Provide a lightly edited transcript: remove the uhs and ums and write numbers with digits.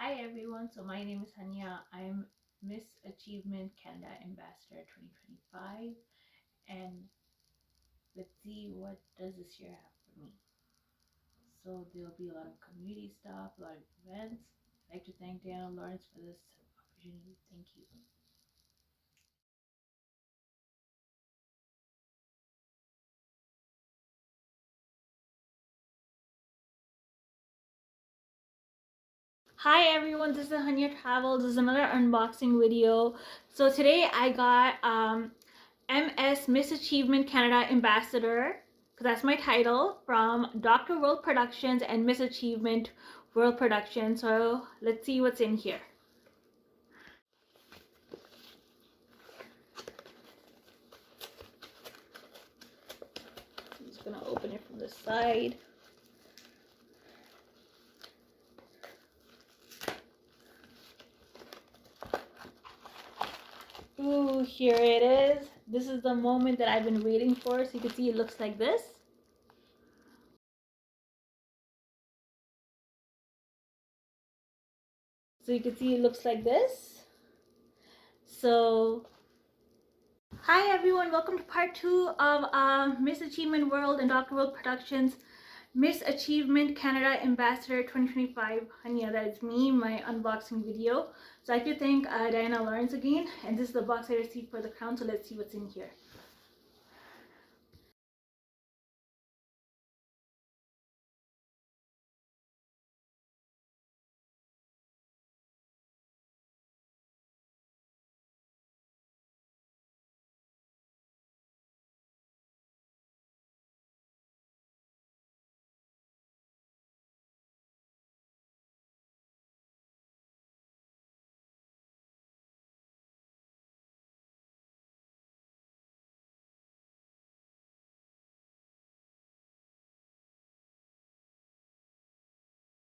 Hi everyone, so my name is Hanya. I'm Miss Achievement Canada Ambassador 2025, and let's see what does this year have for me. So there'll be a lot of community stuff, a lot of events. I'd like to thank Daniel Lawrence for this opportunity. Thank you. Hi everyone, this is HunyahTravels. This is another unboxing video. So today I got MS Miss Achievement Canada Ambassador, because that's my title, from Dr. World Productions and Miss Achievement World Productions. So let's see what's in here. I'm just gonna open it from the side. Ooh, here it is. This is the moment that I've been waiting for. So you can see it looks like this. So you can see it looks like this. So hi everyone, welcome to part 2 of Miss Achievement World and Dr. World Productions Miss Achievement Canada Ambassador 2025. Hanya, that is me, my unboxing video. So I like to thank Diana Lawrence again, and this is the box I received for the crown, so let's see what's in here.